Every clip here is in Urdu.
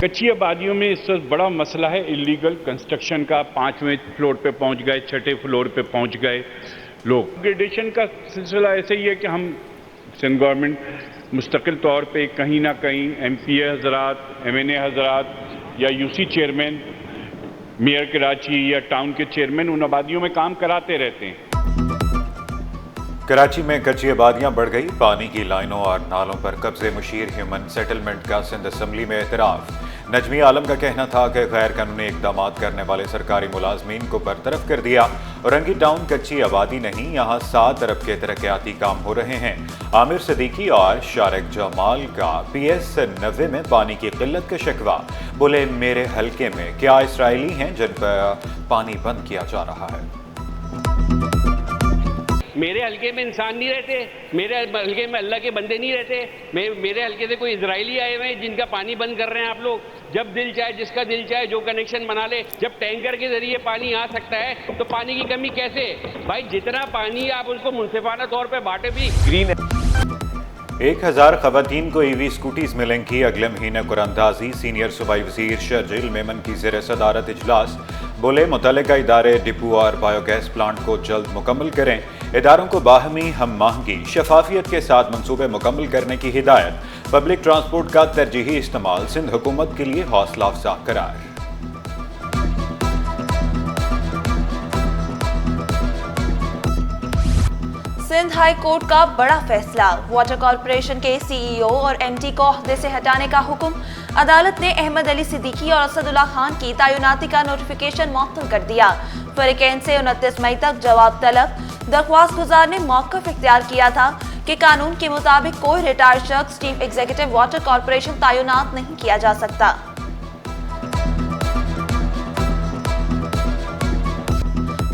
کچی آبادیوں میں اس وقت بڑا مسئلہ ہے اللیگل کنسٹرکشن کا. 5ویں فلور پہ پہنچ گئے, 6ٹھے فلور پہ پہنچ گئے لوگ. گریڈیشن کا سلسلہ ایسے ہی ہے کہ ہم سندھ گورنمنٹ مستقل طور پہ کہیں نہ کہیں ایم پی اے حضرات, ایم این اے حضرات یا U C chairman, mayor Karachi یا ٹاؤن کے چیئرمین ان آبادیوں میں کام کراتے رہتے ہیں. کراچی میں کچی آبادیاں بڑھ گئی, پانی کی لائنوں اور نالوں پر قبضے. مشیر ہیومن سیٹلمنٹ کا سندھ اسمبلی میں اعتراف. نجمی عالم کا کہنا تھا کہ غیر قانونی اقدامات کرنے والے سرکاری ملازمین کو برطرف کر دیا. اورنگی ٹاؤن کچی آبادی نہیں, یہاں 7 ارب کے ترقیاتی کام ہو رہے ہیں. عامر صدیقی اور شارق جمال کا پی ایس 90 میں پانی کی قلت کا شکوہ. بولے میرے حلقے میں کیا اسرائیلی ہیں جن پر پانی بند کیا جا رہا ہے؟ میرے حلقے میں انسان نہیں رہتے, میرے حلقے میں اللہ کے بندے نہیں رہتے. میرے حلقے سے کوئی اسرائیلی آئے ہوئے ہیں جن کا پانی بند کر رہے ہیں آپ لوگ. جب دل چاہے, جس کا دل چاہے جو کنیکشن بنا لے. جب ٹینکر کے ذریعے پانی آ سکتا ہے تو پانی کی کمی کیسے؟ بھائی جتنا پانی آپ اس کو منصفانہ طور پہ بانٹے بھی. 1000 خواتین کو ای وی اسکوٹیز ملیں گی. اگلے مہینے قراندازی. سینئر صوبائی وزیر شرجیل میمن کی زیر صدارت اجلاس. بولے متعلقہ ادارے ڈپو اور بایو گیس پلانٹ کو جلد مکمل کریں. اداروں کو باہمی ہم آہنگی شفافیت کے ساتھ منصوبے مکمل کرنے کی ہدایت. پبلک ٹرانسپورٹ کا ترجیحی استعمال سندھ حکومت کے لیے حوصلہ افزا قرار. سندھ ہائی کورٹ کا بڑا فیصلہ. واٹر کارپوریشن کے سی ای او اور ایم ڈی کو عہدے سے ہٹانے کا حکم. عدالت نے احمد علی صدیقی اور اسد اللہ خان کی تعیناتی کا نوٹیفیکیشن معطل کر دیا. فریقین سے 29 مئی تک جواب طلب. درخواست گزار نے موقف اختیار کیا تھا کہ قانون کے مطابق کوئی ریٹائرڈ شخص چیف ایگزیکٹو واٹر کارپوریشن تعینات نہیں کیا جا سکتا.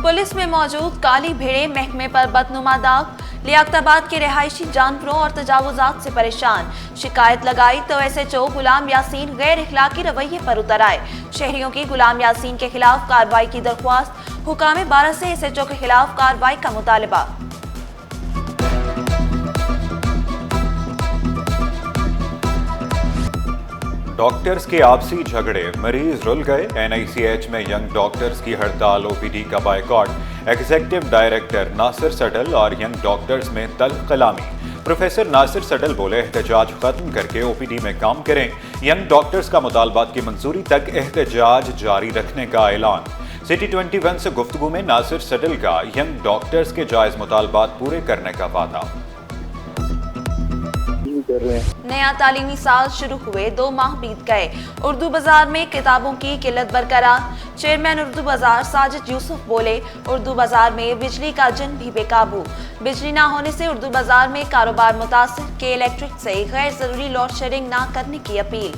پولیس میں موجود کالی بھیڑیں محکمے پر بدنما داغ. لیاقت آباد کے رہائشی جانوروں اور تجاوزات سے پریشان. شکایت لگائی تو S H O Ghulam Yasin غیر اخلاقی رویے پر اتر آئے. شہریوں کی غلام یاسین کے خلاف کارروائی کی درخواست. حکام 12 سے ایس ایچ او کے خلاف کارروائی کا مطالبہ. ڈاکٹرز کے آپسی جھگڑے, مریض رل گئے. این آئی سی ایچ میں ینگ ڈاکٹرز کی ہڑتال, او پی ڈی کا بائیکاٹ. ایگزیکٹو ڈائریکٹر ناصر سڈل اور ینگ ڈاکٹرز میں تلخ کلامی. پروفیسر ناصر سڈل بولے احتجاج ختم کر کے او پی ڈی میں کام کریں. ینگ ڈاکٹرز کا مطالبات کی منظوری تک احتجاج جاری رکھنے کا اعلان. سٹی 21 سے گفتگو میں ناصر سڈل کا ینگ ڈاکٹرز کے جائز مطالبات پورے کرنے کا وعدہ. نیا تعلیمی سال شروع ہوئے 2 ماہ بیت گئے. اردو بازار میں کتابوں کی قلت برقرار. چیئرمین اردو بازار ساجد یوسف بولے اردو بازار میں بجلی کا جن بھی بے قابو. بجلی نہ ہونے سے اردو بازار میں کاروبار متاثر. کے الیکٹرک سے غیر ضروری لوڈ شیڈنگ نہ کرنے کی اپیل.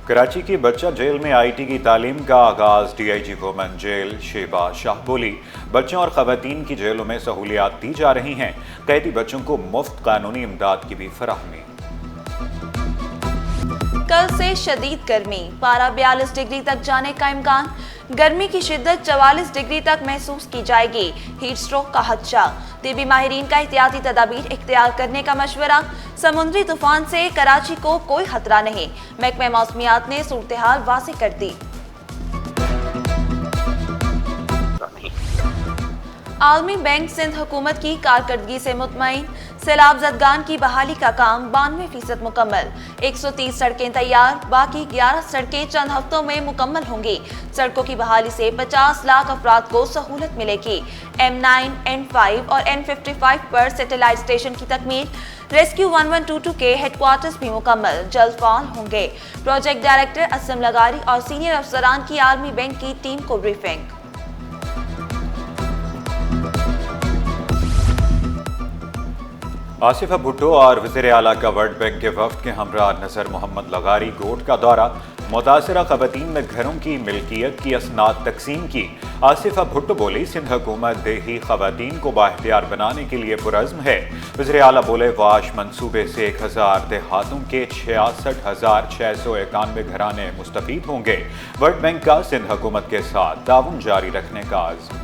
کراچی کی بچہ جیل میں آئی ٹی کی تعلیم کا آغاز. D I G women jail Sheeba Shah بولی بچوں اور خواتین کی جیلوں میں سہولیات دی جا رہی ہیں. قیدی بچوں کو مفت قانونی امداد کی بھی فراہمی. کل سے شدید گرمی, پارہ 42 ڈگری تک جانے کا امکان. گرمی کی شدت 44 ڈگری تک محسوس کی جائے گی. ہیٹ سٹروک کا خدشہ. طبی ماہرین کا احتیاطی تدابیر اختیار کرنے کا مشورہ. سمندری طوفان سے کراچی کو کوئی خطرہ نہیں. محکمہ موسمیات نے صورتحال واضح کر دی. عالمی بینک سندھ حکومت کی کارکردگی سے مطمئن. سیلاب زدگان کی بحالی کا کام 92% مکمل. 130 سڑکیں تیار, باقی 11 سڑکیں چند ہفتوں میں مکمل ہوں گی. سڑکوں کی بحالی سے 50 لاکھ افراد کو سہولت ملے گی. M9, N5 اور N55 پر سیٹلائٹ اسٹیشن کی تکمیل. ریسکیو 1122 کے ہیڈ کوارٹرز بھی مکمل, جلد فعال ہوں گے. پروجیکٹ ڈائریکٹر اسم لغاری اور سینئر افسران کی عالمی بینک کی ٹیم کو بریفنگ. آصفہ بھٹو اور وزیر اعلیٰ کا ورلڈ بینک کے وفد کے ہمراہ نذر محمد لغاری گوٹ کا دورہ. متاثرہ خواتین نے گھروں کی ملکیت کی اسناد تقسیم کی. آصفہ بھٹو بولی نظر حکومت دیہی خواتین کو بااختیار بنانے کے لیے پرعزم ہے. وزیر اعلیٰ بولے واش منصوبے سے 1000 دیہاتوں کے 66,691 گھرانے مستفید ہوں گے. ورلڈ بینک کا سندھ حکومت کے ساتھ تعاون جاری رکھنے کا عزم.